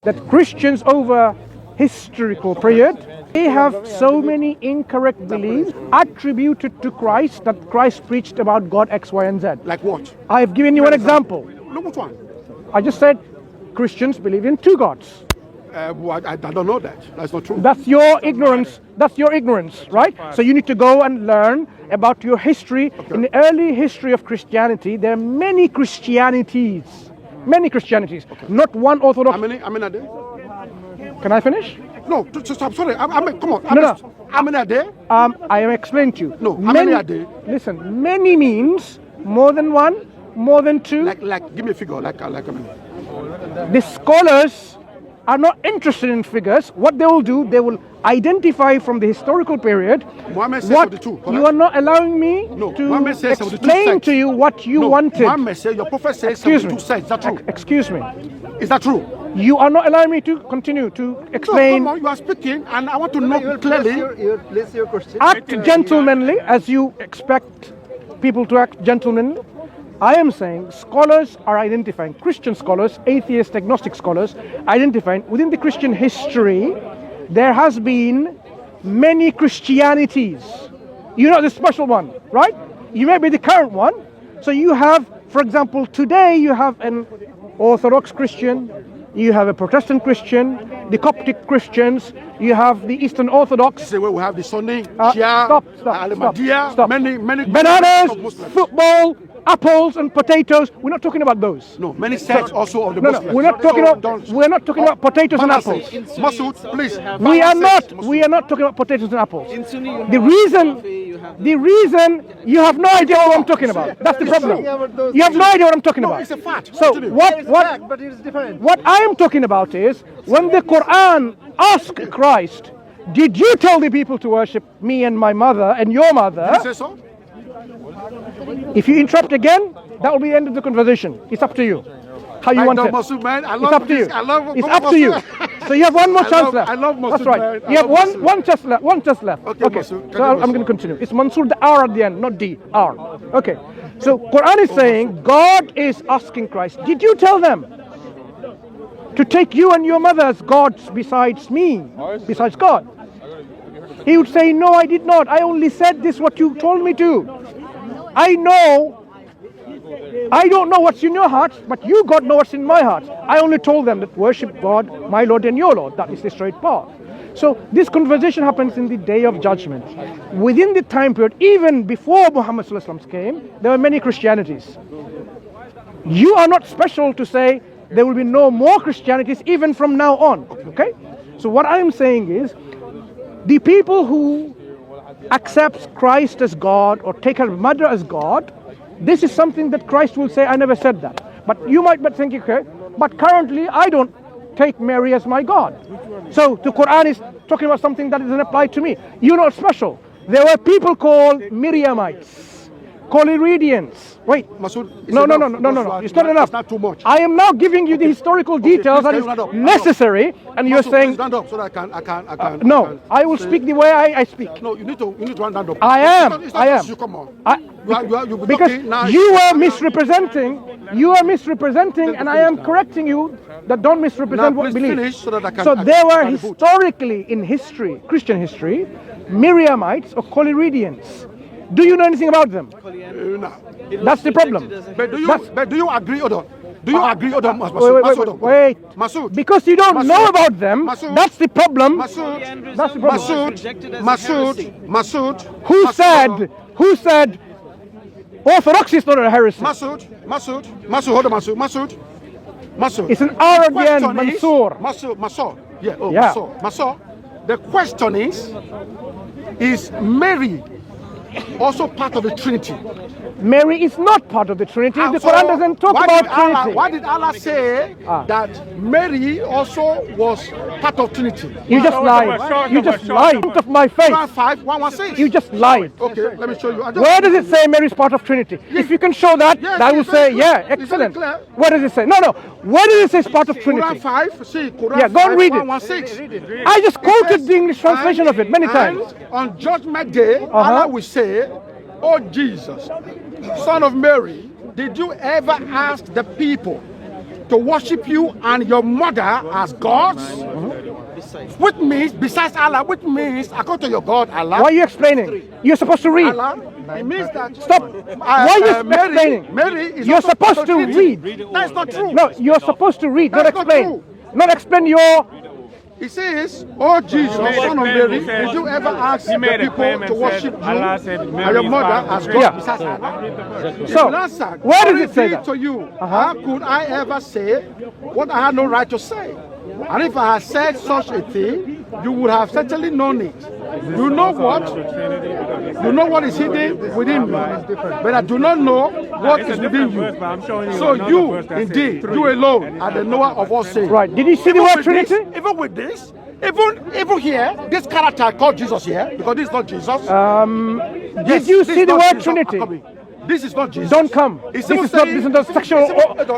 that Christians over historical period, they have so many incorrect beliefs attributed to Christ, that Christ preached about God X, Y, and Z. Like what? I've given you an example. No, which one? I just said Christians believe in two gods. Well, I don't know that. That's not true. That's your ignorance. That's your ignorance, right? So you need to go and learn about your history. Okay. In the early history of Christianity, there are many Christianities. Many Christianities. Okay. Not one Orthodox. How many are there? Can I finish? No, I'm sorry. Come on. No. How many are there? I am explaining to you. No, how many are there? Listen, many means more than one, more than two. Like give me a figure, like how many? The scholars are not interested in figures. What they will do, they will identify from the historical period. Muhammad says what 72, correct? You are not allowing me to explain to you what you wanted. Muhammad says, your prophet says 72 cents. Is that true? Excuse me. Is that true? You are not allowing me to continue to explain. No, come on, you are speaking, and I want to know clearly. Place your question. Act gentlemanly, as you expect people to act gentlemanly. I am saying scholars are identifying, Christian scholars, atheist, agnostic scholars, identifying within the Christian history, there has been many Christianities. You're not the special one, right? You may be the current one. So you have, for example, today you have an Orthodox Christian, you have a Protestant Christian, the Coptic Christians, you have the Eastern Orthodox. This is where we have the Sunni, Shia, stop. many bananas, football, apples and potatoes. We're not talking about those. No, many sects also of the Muslims. No, we're not talking about potatoes and apples. Masood, please. We are not talking about potatoes and apples. The reason you have no idea what I'm talking about. That's the problem. You have no idea what I'm talking about. It's a fact. So But it is different. what I am talking about is when the Quran asked Christ, did you tell the people to worship me and my mother and your mother? Did you say so? If you interrupt again, that will be the end of the conversation. It's up to you. How you want it. Masood, man. It's up to you. It's up to you. So you have one more chance left. I love Masood. That's right. You have one chance left. One chance left. Okay. So I'm going to continue. It's Mansoor, the R at the end, not D. R. Okay. So Quran is saying God is asking Christ, did you tell them to take you and your mother as gods besides me, besides God? He would say, no, I did not. I only said this what you told me to. I don't know what's in your heart, but you, God, know what's in my heart. I only told them that worship God, my Lord and your Lord. That is the straight path. So this conversation happens in the day of judgment. Within the time period, even before Muhammad came, there were many Christianities. You are not special to say there will be no more Christianities even from now on. Okay? So what I am saying is, the people who accept Christ as God or take her mother as God, this is something that Christ will say, I never said that. But you might be thinking, okay, but currently I don't take Mary as my God. So the Quran is talking about something that doesn't apply to me. You're not special. There were people called Miriamites, Collyridians. Wait, Masood, no. It's not enough. It's not too much. I am now giving you the historical details that is necessary, and you're saying. Stand up so that I can. No, I will speak the way I speak. No, you need to run up. I am. You come on. Because you are misrepresenting. You are misrepresenting, and I am correcting you that don't misrepresent what believe. So there were historically in history, Christian history, Miriamites or Collyridians. Do you know anything about them? No. That's the problem. But do you agree or not? Do you agree or not, Wait. Masood. Because you don't know about them, that's the problem. Masood. That's the problem. Masood. Who said Orthodoxy is not a heresy? Masood, hold on, Masood. It's an R at the end, Mansoor. Masood. Yeah. Masood. The question is Mary also part of the Trinity? Mary is not part of the Trinity. The Quran doesn't talk about Trinity. Why did Allah say that Mary also was part of Trinity? You just lied. You just lied out of my face. 5:116. You just lied. Okay, let me show you. Where does it say Mary is part of Trinity? If you can show that, I will say, yeah, excellent. Where does it say? No. Where does it say it's part of Trinity? Quran 5. See, Quran yeah, go and read 5:116. I just quoted the English translation of it many times. On Judgment Day, Allah will say, "Oh Jesus, Son of Mary, did you ever ask the people to worship you and your mother as gods, which means, besides Allah, which means, according to your God, Allah. Why are you explaining? You're supposed to read. Allah, it means that. Stop. Why are you explaining? Mary is You're also supposed to read. That's not true. No, you're supposed to read, not That's not explain. true. Not explain your... He says, "Oh Jesus, son of Mary, did you ever ask the people to worship you and your mother as God?" Yeah. Besides Allah? So, He answered, where does "Glory it say be that? to you? How could I ever say what I had no right to say? And if I had said such a thing, you would have certainly known it. You know what? You know what is hidden within me, but I do not know what is within you. So you, indeed, you alone are the knower of all things." Right. Did you see the word Trinity? Even with this, even here, this character called Jesus here, because this is not Jesus. Did you see the word Trinity? This is not Jesus. Don't come. This is not sexual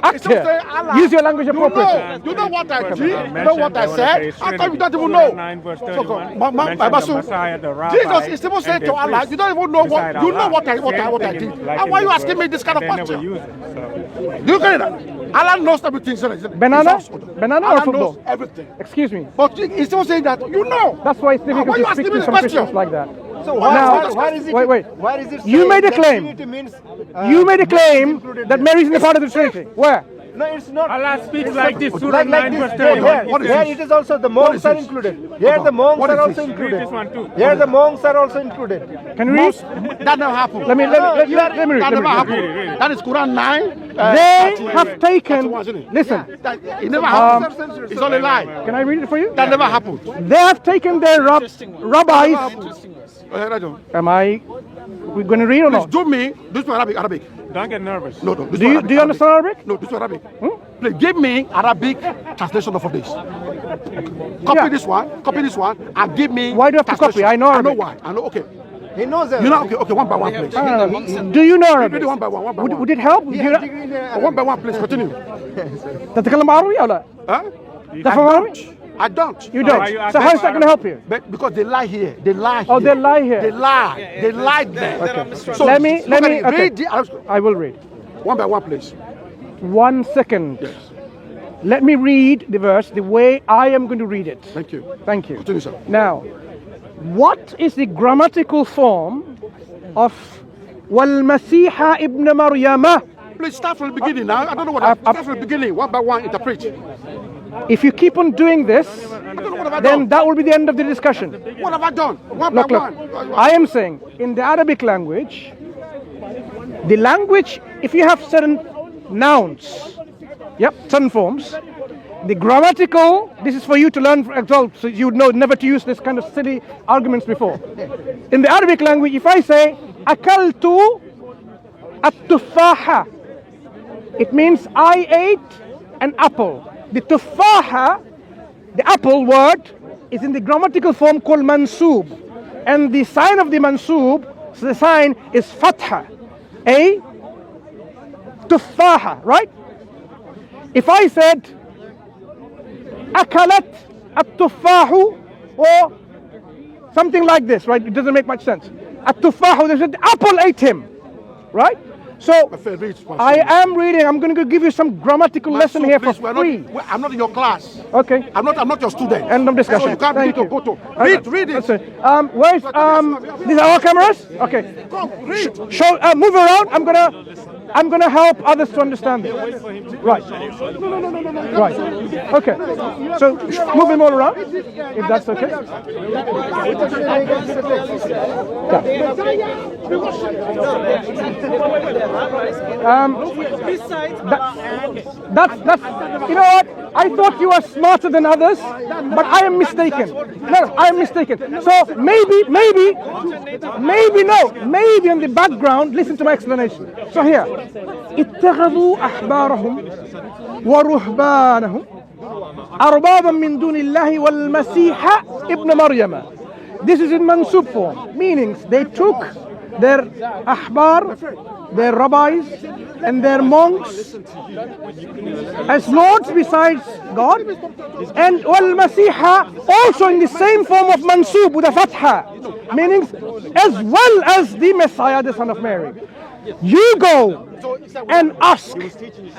act here. Use your language appropriately. You know what I did? You know what I said? How come you don't even know? Jesus is even saying to Allah, you don't even know what you know what I did. And why are you asking me this kind of question? Do you get it? Allah knows everything. Banana or Allah football? knows everything. Excuse me. But he's still saying that you know. That's why it's difficult Why you to asking speak me to the some question? Christians like that. So Now, is it? wait. Why is it? You made a that claim. Trinity means, You made a claim that Mary is in the part of the Trinity. Where? No, it's not. Allah speaks like this. Surah Like 9 this. verse Here, 31. What is here this? it is also the monks are included. Here the monks What are is also this? included. This one too. Here the monks are also included. Can you read? That never happened. Let me read. That Let me never read. happened. That is Quran 9. They have taken. Listen. It never happened. It's only lie. Can I read it for you? That never happened. They have taken their rabbis. Am I? We're going to read or Please not? do me. This is Arabic. Don't get nervous. No. This Do you understand Arabic? No, this is Arabic. Please give me Arabic translation of this. Copy this one. Copy this one. And give me. Why do you have to copy? translation. I know I know Arabic. why. I know. Okay. He knows that. You know. Okay. One by one, please. Do you know Arabic? Read it one by one. One by one. Would it help? One by one, please. Continue. تتكلم عربي ولا؟ Huh? تفهم عربي؟ I don't. You don't. So how is that going to help you? But because they lie here. They lie here. Oh, they lie here. They lie. They lied there. Okay. So Let me. Okay. read the I will read. one by one, please. 1 second. Yes. Let me read the verse the way I am going to read it. Thank you. Thank you. Continue, sir. Now, what is the grammatical form of وَالْمَسِيحَ ابْنَ مَرْيَمَ? Please start from the beginning now. I don't know what start from the beginning. One by one, interpret. If you keep on doing this, then that will be the end of the discussion. What have I done? One Look, by look. one. I am saying in the Arabic language, the language, if you have certain nouns, certain forms, the grammatical, this is for you to learn as well, so you would know never to use this kind of silly arguments before. In the Arabic language, if I say, akaltu at-tufaha, it means I ate an apple. The tufaha, the apple word, is in the grammatical form called mansub. And the sign of the mansub, so the sign is fatha. A tufaha, right? If I said, akalat at-tufahu, or something like this, right? It doesn't make much sense. At-tufahu, they said, the apple ate him, right? So, I am reading. I'm going to give you some grammatical lesson here for free. I'm not in your class. Okay. I'm not your student. End of discussion. So you can't Thank read you. to go to. Read it. Where's these are our cameras? Okay. Come, read. Show. Move around. I'm gonna help others to understand this. Right. Right. Okay. So move him all around, if that's okay. That's you know what? I thought you were smarter than others, but I am mistaken. No, I am mistaken. So maybe in the background, listen to my explanation. So here, اتخذوا أحبارهم ورهبانهم أربابا من دون الله والمسيح ابن مريم. This is in mansub form, meaning they took their ahbar, their rabbis, and their monks as lords besides God, and wal-masiha also in the same form of mansub with a fatha, meaning as well as the Messiah, the son of Mary. You go and ask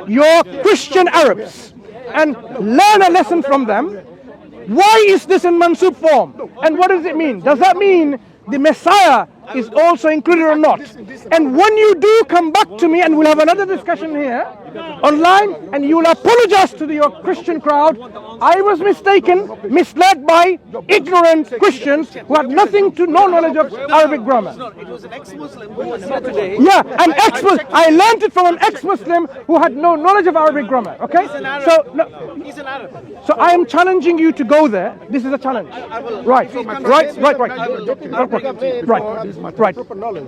your Christian Arabs and learn a lesson from them. Why is this in mansub form? And what does it mean? Does that mean the Messiah is also included or not? And when you do come back to me, and we'll have another discussion here online, and you'll apologize to your Christian crowd, I was misled by ignorant Christians who had no knowledge of Arabic grammar. It was an ex-Muslim who was here today. Yeah, I learned it from an ex-Muslim who had no knowledge of Arabic grammar. Okay, He's an Arab. so no, He's an Arab. so I am challenging you to go there. This is a challenge. Right.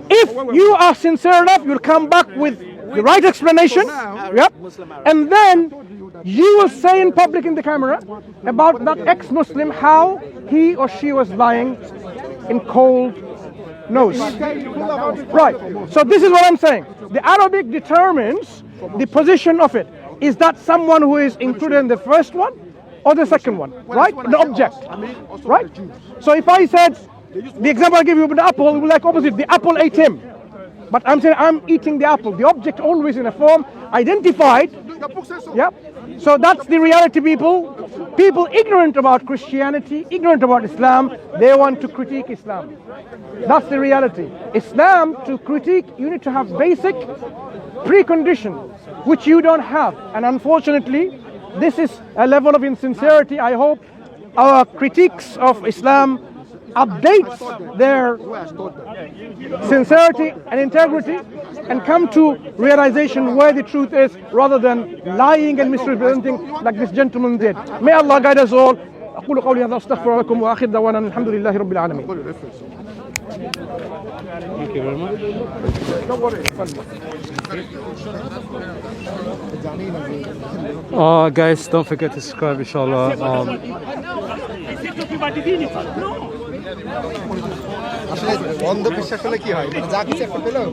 If you are sincere enough, you'll come back with the right explanation. Yep. And then you will say in public in the camera about that ex-Muslim how he or she was lying in cold nose. Right. So this is what I'm saying. The Arabic determines the position of it. Is that someone who is included in the first one or the second one? Right? The object. Right? So if I said, the example I give you with the apple, it will be like opposite. The apple ate him. But I'm saying I'm eating the apple. The object always in a form identified. Yep. So that's the reality, people. People ignorant about Christianity, ignorant about Islam, they want to critique Islam. That's the reality. Islam, to critique, you need to have basic precondition, which you don't have. And unfortunately, this is a level of insincerity. I hope our critiques of Islam updates their sincerity and integrity and come to realization where the truth is, rather than lying and misrepresenting like this gentleman did. May Allah guide us all. أقول قولي هذا أستغفر لكم وآخر دعوانا الحمد لله رب العالمين. Thank you very much. Guys, don't forget to subscribe, inshallah. আসলে অন্ধ বিশ্বাস হলে কি হয়, মানে যা কিছু একটা পেলেও